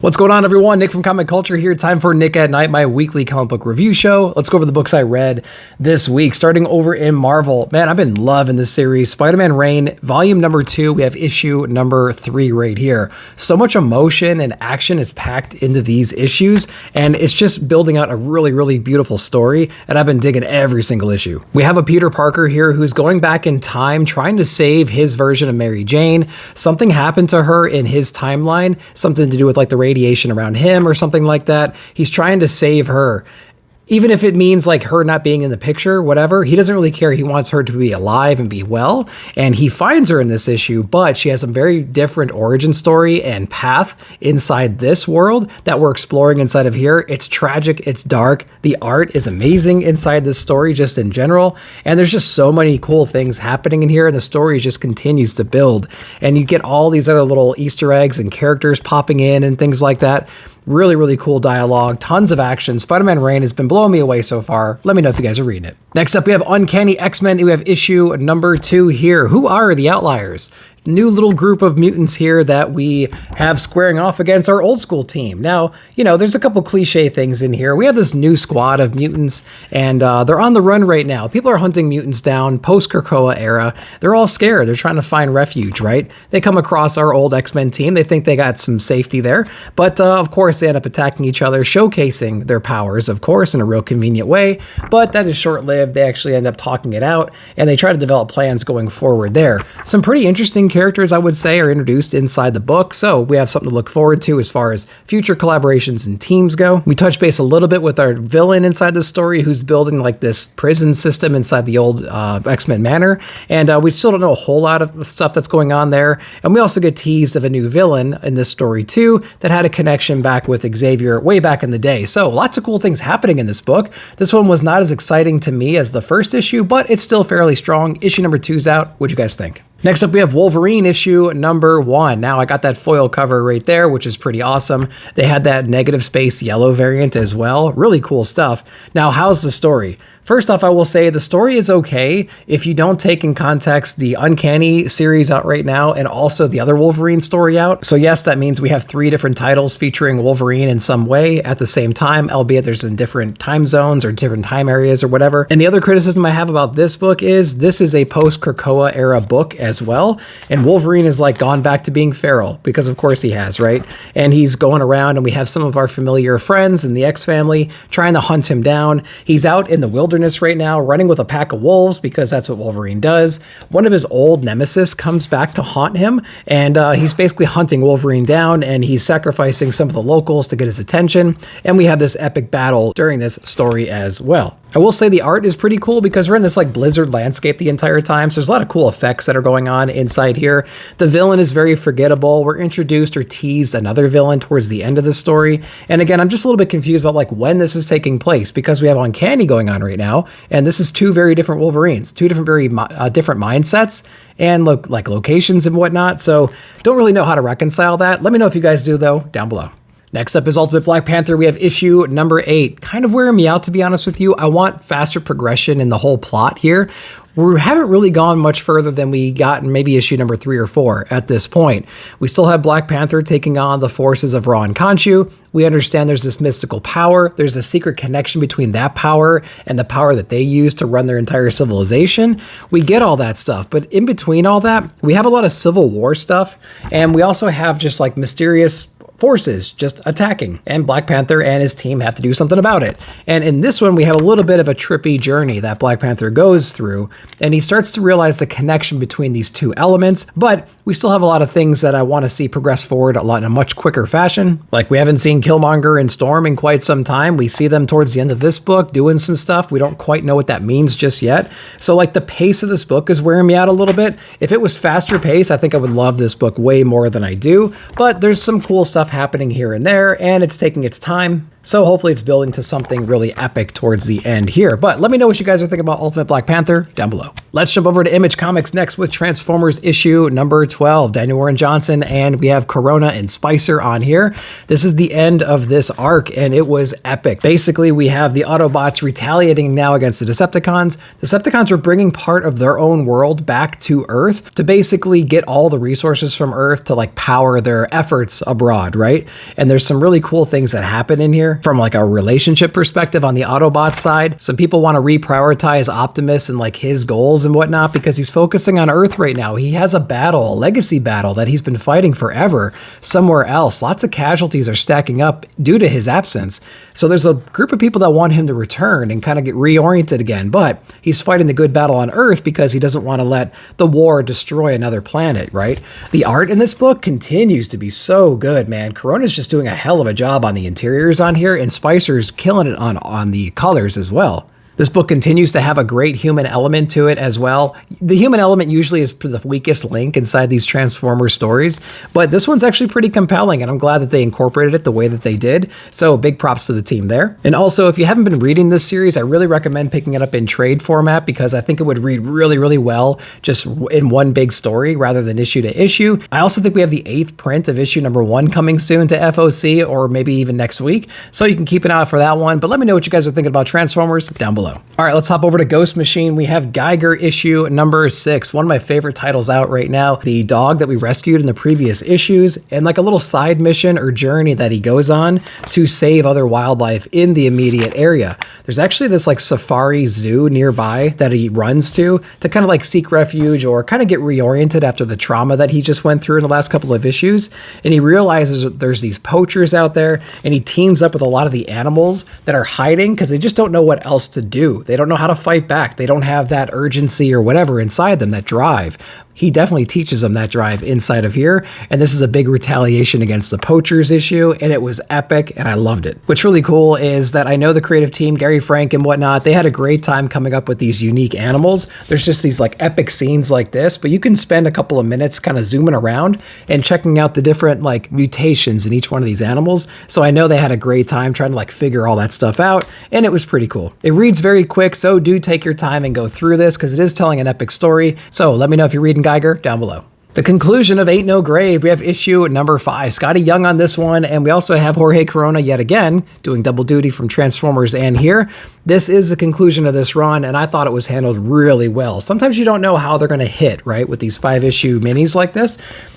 What's going on, everyone? Nick from Comic Culture here. Time for Nick at Night, my weekly comic book review show. Let's go over the books I read this week, starting over in Marvel. Man, I've been loving this series. Spider-Man Reign, volume number 2. We have issue number 3 right here. So much emotion and action is packed into these issues, and it's just building out a really, really beautiful story, and I've been digging every single issue. We have a Peter Parker here who's going back in time, trying to save his version of Mary Jane. Something happened to her in his timeline, something to do with like the radiation around him or something like that. He's trying to save her. Even if it means like her not being in the picture, whatever, he doesn't really care. He wants her to be alive and be well. And he finds her in this issue, but she has a very different origin story and path inside this world that we're exploring inside of here. It's tragic. It's dark. The art is amazing inside this story just in general. And there's just so many cool things happening in here. And the story just continues to build. And you get all these other little Easter eggs and characters popping in and things like that. Really, really cool dialogue, tons of action. Spider-Man Reign has been blowing me away so far. Let me know if you guys are reading it. Next up, we have Uncanny XMen. We have issue number 2 here. Who are the Outliers? New little group of mutants here that we have squaring off against our old school team. Now, you know, there's a couple cliche things in here. We have this new squad of mutants, and they're on the run right now. People are hunting mutants down post-Krakoa era. They're all scared. They're trying to find refuge, right? They come across our old X-Men team. They think they got some safety there, but of course they end up attacking each other, showcasing their powers, of course, in a real convenient way, but that is short-lived. They actually end up talking it out, and they try to develop plans going forward there. Some pretty interesting characters, I would say, are introduced inside the book, so we have something to look forward to as far as future collaborations and teams go. We touch base a little bit with our villain inside the story, who's building like this prison system inside the old X-Men Manor, and we still don't know a whole lot of stuff that's going on there. And we also get teased of a new villain in this story too that had a connection back with Xavier way back in the day. So lots of cool things happening in this book. This one was not as exciting to me as the first issue, but it's still fairly strong. Issue number 2's out. What'd you guys think? Next up, we have Wolverine issue number 1. Now, I got that foil cover right there, which is pretty awesome. They had that negative space yellow variant as well. Really cool stuff. Now, how's the story? First off, I will say the story is okay if you don't take in context the Uncanny series out right now and also the other Wolverine story out. So yes, that means we have 3 different titles featuring Wolverine in some way at the same time, albeit there's in different time zones or different time areas or whatever. And the other criticism I have about this book is this is a post-Krakoa era book as well. And Wolverine is like gone back to being feral because of course he has, right? And he's going around and we have some of our familiar friends in the X family trying to hunt him down. He's out in the wilderness right now, running with a pack of wolves because that's what Wolverine does. One of his old nemesis comes back to haunt him, and he's basically hunting Wolverine down, and he's sacrificing some of the locals to get his attention. And we have this epic battle during this story as well. I will say the art is pretty cool because we're in this like blizzard landscape the entire time. So there's a lot of cool effects that are going on inside here. The villain is very forgettable. We're introduced or teased another villain towards the end of the story. And again, I'm just a little bit confused about like when this is taking place because we have Uncanny going on right now. And this is 2 very different Wolverines, 2 different, very different mindsets and like locations and whatnot. So don't really know how to reconcile that. Let me know if you guys do though, down below. Next up is Ultimate Black Panther. We have issue number 8. Kind of wearing me out, to be honest with you. I want faster progression in the whole plot here. We haven't really gone much further than we got in maybe issue number 3 or 4 at this point. We still have Black Panther taking on the forces of Ra and Khonshu. We understand there's this mystical power. There's a secret connection between that power and the power that they use to run their entire civilization. We get all that stuff, but in between all that, we have a lot of Civil War stuff, and we also have just like mysterious forces just attacking, and Black Panther and his team have to do something about it. And in this one, we have a little bit of a trippy journey that Black Panther goes through, and he starts to realize the connection between these 2 elements, but we still have a lot of things that I want to see progress forward in a much quicker fashion. Like we haven't seen Killmonger and Storm in quite some time. We see them towards the end of this book doing some stuff. We don't quite know what that means just yet. So like the pace of this book is wearing me out a little bit. If it was faster pace, I think I would love this book way more than I do, but there's some cool stuff happening here and there, and it's taking its time. So hopefully it's building to something really epic towards the end here. But let me know what you guys are thinking about Ultimate Black Panther down below. Let's jump over to Image Comics next with Transformers issue number 12. Daniel Warren Johnson, and we have Corona and Spicer on here. This is the end of this arc, and it was epic. Basically, we have the Autobots retaliating now against the Decepticons. Decepticons are bringing part of their own world back to Earth to basically get all the resources from Earth to like power their efforts abroad, right? And there's some really cool things that happen in here from like a relationship perspective on the Autobot side. Some people want to reprioritize Optimus and like his goals and whatnot because he's focusing on Earth right now. He has a battle, a legacy battle that he's been fighting forever somewhere else. Lots of casualties are stacking up due to his absence. So there's a group of people that want him to return and kind of get reoriented again, but he's fighting the good battle on Earth because he doesn't want to let the war destroy another planet, right? The art in this book continues to be so good, man. Corona's just doing a hell of a job on the interiors on here, and Spicer's killing it on the colors as well. This book continues to have a great human element to it as well. The human element usually is the weakest link inside these Transformers stories, but this one's actually pretty compelling, and I'm glad that they incorporated it the way that they did. So big props to the team there. And also, if you haven't been reading this series, I really recommend picking it up in trade format because I think it would read really, really well just in one big story rather than issue to issue. I also think we have the 8th print of issue number 1 coming soon to FOC, or maybe even next week. So you can keep an eye out for that one. But let me know what you guys are thinking about Transformers down below. All right, let's hop over to Ghost Machine. We have Geiger issue number 6, one of my favorite titles out right now. The dog that we rescued in the previous issues, and like a little side mission or journey that he goes on to save other wildlife in the immediate area. There's actually this like safari zoo nearby that he runs to kind of like seek refuge or kind of get reoriented after the trauma that he just went through in the last couple of issues. And he realizes that there's these poachers out there, and he teams up with a lot of the animals that are hiding because they just don't know what else to do. They don't know how to fight back. They don't have that urgency or whatever inside them, that drive. He definitely teaches them that drive inside of here, and this is a big retaliation against the poachers issue, and it was epic, and I loved it. What's really cool is that I know the creative team, Gary Frank and whatnot, they had a great time coming up with these unique animals. There's just these like epic scenes like this, but you can spend a couple of minutes kind of zooming around and checking out the different like mutations in each one of these animals. So I know they had a great time trying to like figure all that stuff out, and it was pretty cool. It reads very quick, so do take your time and go through this because it is telling an epic story. So let me know if you're reading Geiger down below. The conclusion of Aint No Grave, we have issue number 5. Scotty Young on this one, and we also have Jorge Corona yet again, doing double duty from Transformers and here. This is the conclusion of this run, and I thought it was handled really well. Sometimes you don't know how they're going to hit, right, with these 5-issue minis like this.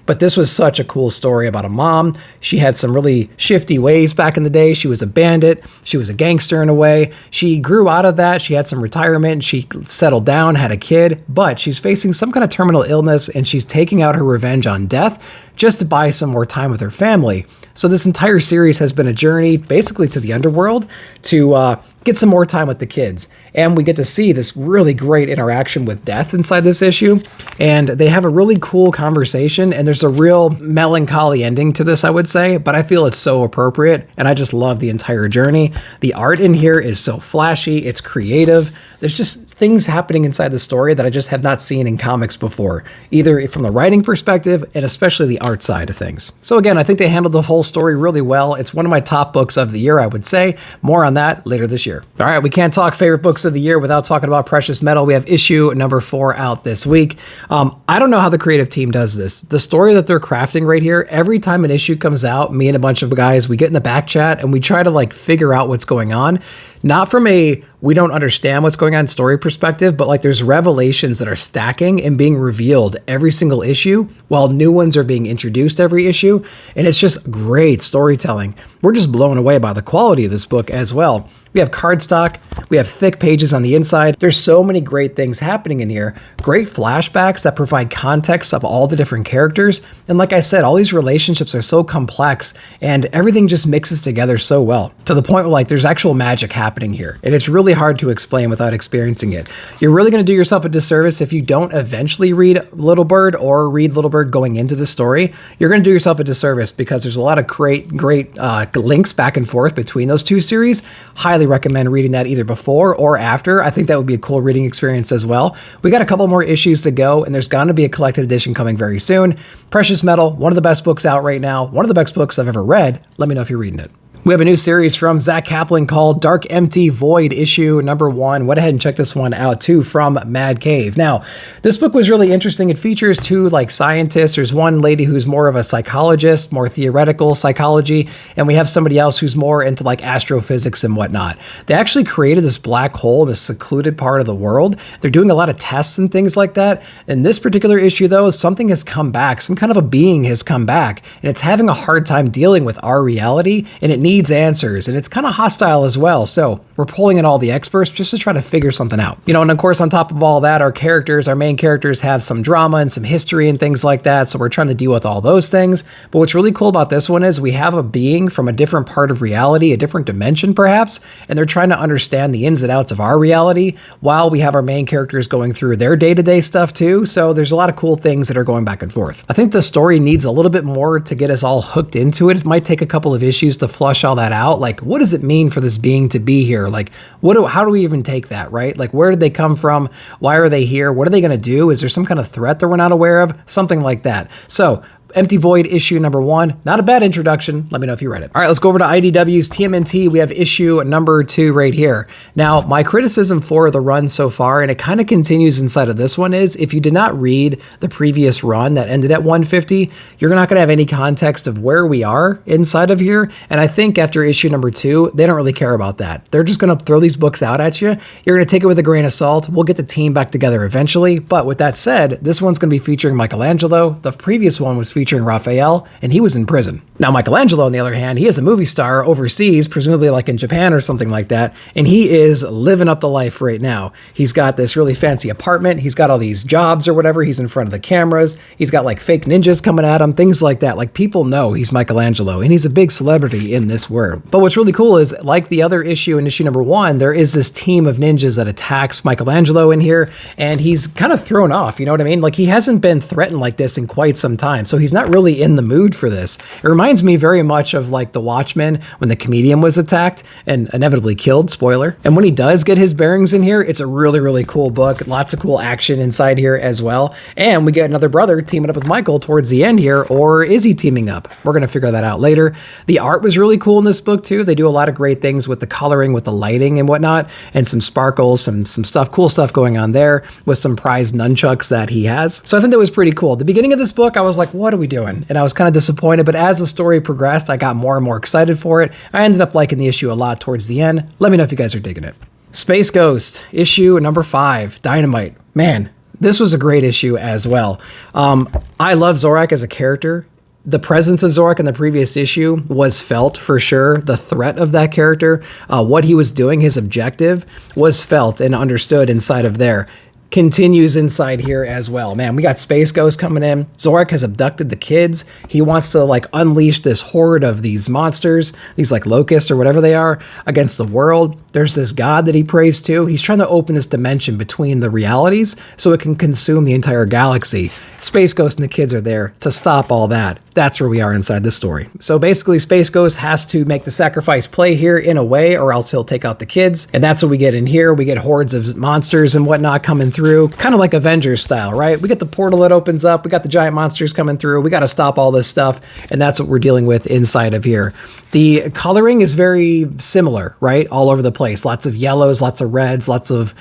But this was such a cool story about a mom. She had some really shifty ways back in the day. She was a bandit. She was a gangster in a way. She grew out of that. She had some retirement. She settled down, had a kid, but she's facing some kind of terminal illness, and she's taking out her revenge on death just to buy some more time with her family. So this entire series has been a journey basically to the underworld to get some more time with the kids. And we get to see this really great interaction with death inside this issue. And they have a really cool conversation, and there's a real melancholy ending to this, I would say, but I feel it's so appropriate, and I just love the entire journey. The art in here is so flashy, it's creative. There's just things happening inside the story that I just have not seen in comics before, either from the writing perspective and especially the art side of things. So again, I think they handled the whole story really well. It's one of my top books of the year, I would say. More on that later this year. All right, we can't talk favorite books of the year without talking about Precious Metal. We have issue number 4 out this week. I don't know how the creative team does this. The story that they're crafting right here, every time an issue comes out, me and a bunch of guys, we get in the back chat and we try to like figure out what's going on. Not from a we don't understand what's going on story perspective, but like there's revelations that are stacking and being revealed every single issue while new ones are being introduced every issue. And it's just great storytelling. We're just blown away by the quality of this book as well. We have cardstock, we have thick pages on the inside. There's so many great things happening in here. Great flashbacks that provide context of all the different characters. And like I said, all these relationships are so complex and everything just mixes together so well to the point where like there's actual magic happening here. And it's really hard to explain without experiencing it. You're really going to do yourself a disservice if you don't eventually read Little Bird or read Little Bird going into the story. You're going to do yourself a disservice because there's a lot of great links back and forth between those two series. Highly recommend reading that either before or after. I think that would be a cool reading experience as well. We got a couple more issues to go, and there's going to be a collected edition coming very soon. Precious Metal, one of the best books out right now, one of the best books I've ever read. Let me know if you're reading it. We have a new series from Zach Kaplan called Dark Empty Void, issue number 1. Went ahead and check this one out too, from Mad Cave. Now, this book was really interesting. It features two like scientists. There's one lady who's more of a psychologist, more theoretical psychology, and we have somebody else who's more into like astrophysics and whatnot. They actually created this black hole in this secluded part of the world. They're doing a lot of tests and things like that. In this particular issue though, something has come back. Some kind of a being has come back, and it's having a hard time dealing with our reality, and it needs answers, and it's kind of hostile as well. So we're pulling in all the experts just to try to figure something out. You know, and of course, on top of all that, our main characters have some drama and some history and things like that. So we're trying to deal with all those things. But what's really cool about this one is we have a being from a different part of reality, a different dimension perhaps, and they're trying to understand the ins and outs of our reality while we have our main characters going through their day-to-day stuff too. So there's a lot of cool things that are going back and forth. I think the story needs a little bit more to get us all hooked into it. It might take a couple of issues to flush all that out. Like, what does it mean for this being to be here? Like, how do we even take that, right? Like, where did they come from? Why are they here? What are they going to do? Is there some kind of threat that we're not aware of? Something like that. So, Empty Void, issue number 1. Not a bad introduction. Let me know if you read it. All right, let's go over to IDW's TMNT. We have issue number 2 right here. Now, my criticism for the run so far, and it kind of continues inside of this one, is if you did not read the previous run that ended at 150, you're not going to have any context of where we are inside of here. And I think after issue number 2, they don't really care about that. They're just going to throw these books out at you. You're going to take it with a grain of salt. We'll get the team back together eventually. But with that said, this one's going to be featuring Michelangelo. The previous one was featuring Raphael, and he was in prison. Now, Michelangelo, on the other hand, he is a movie star overseas, presumably like in Japan or something like that, and he is living up the life right now. He's got this really fancy apartment. He's got all these jobs or whatever. He's in front of the cameras. He's got like fake ninjas coming at him, things like that. Like, people know he's Michelangelo, and he's a big celebrity in this world. But what's really cool is, like the other issue in issue number 1, there is this team of ninjas that attacks Michelangelo in here, and he's kind of thrown off, you know what I mean? Like, he hasn't been threatened like this in quite some time, so he's not really in the mood for this. It reminds me very much of like The Watchmen when the comedian was attacked and inevitably killed, spoiler. And when he does get his bearings in here, it's a really, really cool book. Lots of cool action inside here as well. And we get another brother teaming up with Michael towards the end here, or is he teaming up? We're going to figure that out later. The art was really cool in this book too. They do a lot of great things with the coloring, with the lighting and whatnot, and some sparkles, some stuff, cool stuff going on there with some prized nunchucks that he has. So I think that was pretty cool. The beginning of this book, I was like, what are we doing? And I was kind of disappointed, but as the story progressed, I got more and more excited for it. I ended up liking the issue a lot towards the end. Let me know if you guys are digging it. Space Ghost, issue number 5, Dynamite. Man, this was a great issue as well. I love Zorak as a character. The presence of Zorak in the previous issue was felt for sure. The threat of that character, what he was doing, his objective, was felt and understood inside of there. Continues inside here as well. Man, we got Space Ghost coming in. Zorak has abducted the kids. He wants to like unleash this horde of these monsters, these like locusts or whatever they are, against the world. There's this god that he prays to. He's trying to open this dimension between the realities so it can consume the entire galaxy. Space Ghost and the kids are there to stop all that. That's where we are inside this story. So basically, Space Ghost has to make the sacrifice play here in a way, or else he'll take out the kids. And that's what we get in here. We get hordes of monsters and whatnot coming through, kind of like Avengers style, right? We get the portal that opens up. We got the giant monsters coming through. We got to stop all this stuff. And that's what we're dealing with inside of here. The coloring is very similar, right? All over the place. Lots of yellows, lots of reds, lots of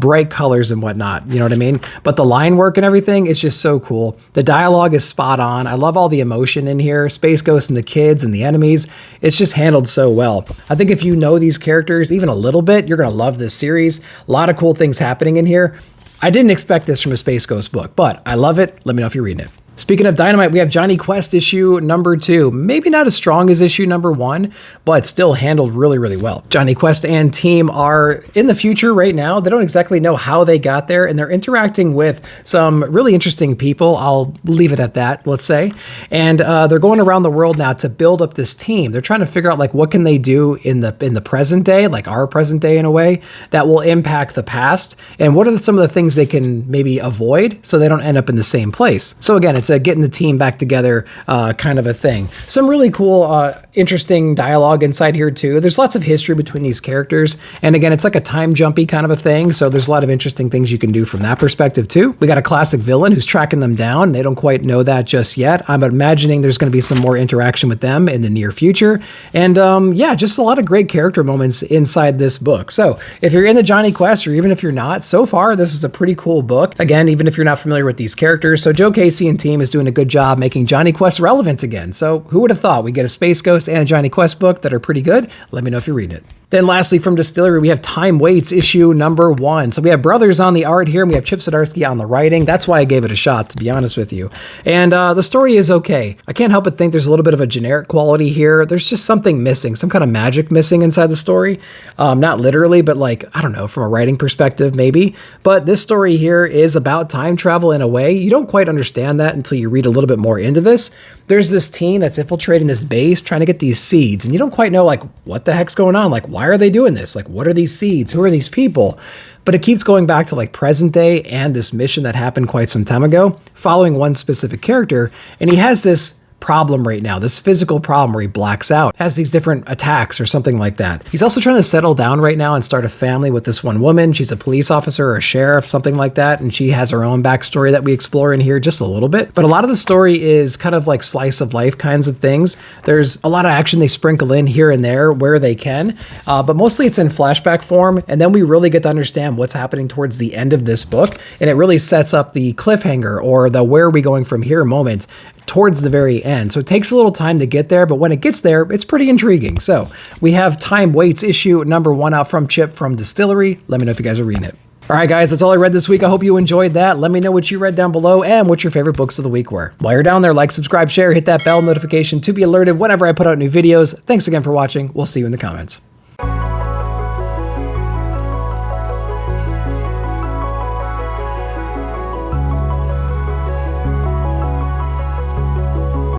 bright colors and whatnot. You know what I mean? But the line work and everything is just so cool. The dialogue is spot on. I love all the emotion in here. Space Ghost and the kids and the enemies. It's just handled so well. I think if you know these characters even a little bit, you're going to love this series. A lot of cool things happening in here. I didn't expect this from a Space Ghost book, but I love it. Let me know if you're reading it. Speaking of Dynamite, we have Johnny Quest issue number 2. Maybe not as strong as issue number 1, but still handled really, really well. Johnny Quest and team are in the future right now. They don't exactly know how they got there, and they're interacting with some really interesting people. I'll leave it at that, let's say. And they're going around the world now to build up this team. They're trying to figure out like what can they do in the present day, like our present day in a way, that will impact the past, and what are some of the things they can maybe avoid so they don't end up in the same place. So again, it's it's a getting the team back together kind of a thing. Some really cool, interesting dialogue inside here too. There's lots of history between these characters. And again, it's like a time jumpy kind of a thing. So there's a lot of interesting things you can do from that perspective too. We got a classic villain who's tracking them down. They don't quite know that just yet. I'm imagining there's going to be some more interaction with them in the near future. And yeah, just a lot of great character moments inside this book. So if you're in the Johnny Quest, or even if you're not, so far, this is a pretty cool book. Again, even if you're not familiar with these characters. So Joe Casey and team is doing a good job making Johnny Quest relevant again. So who would have thought we get a Space Ghost and a Johnny Quest book that are pretty good? Let me know if you read it. Then lastly, from Distillery, we have Time Waits issue number 1. So we have brothers on the art here, and we have Chip Zdarsky on the writing. That's why I gave it a shot, to be honest with you. And the story is okay. I can't help but think there's a little bit of a generic quality here. There's just something missing, some kind of magic missing inside the story. Not literally, but like, I don't know, from a writing perspective, maybe. But this story here is about time travel in a way. You don't quite understand that until you read a little bit more into this. There's this team that's infiltrating this base trying to get these seeds, and you don't quite know, like, what the heck's going on? Like, why are they doing this? Like, what are these seeds? Who are these people? But it keeps going back to like present day and this mission that happened quite some time ago, following one specific character. And he has this problem right now, this physical problem where he blacks out, has these different attacks or something like that. He's also trying to settle down right now and start a family with this one woman. She's a police officer or a sheriff, something like that. And she has her own backstory that we explore in here just a little bit. But a lot of the story is kind of like slice of life kinds of things. There's a lot of action they sprinkle in here and there where they can, but mostly it's in flashback form. And then we really get to understand what's happening towards the end of this book. And it really sets up the cliffhanger or the where are we going from here moment towards the very end. So it takes a little time to get there, but when it gets there, it's pretty intriguing. So we have Time Waits issue number 1 out from Chip from Distillery. Let me know if you guys are reading it. All right, guys, that's all I read this week. I hope you enjoyed that. Let me know what you read down below and what your favorite books of the week were. While you're down there, like, subscribe, share, hit that bell notification to be alerted whenever I put out new videos. Thanks again for watching. We'll see you in the comments.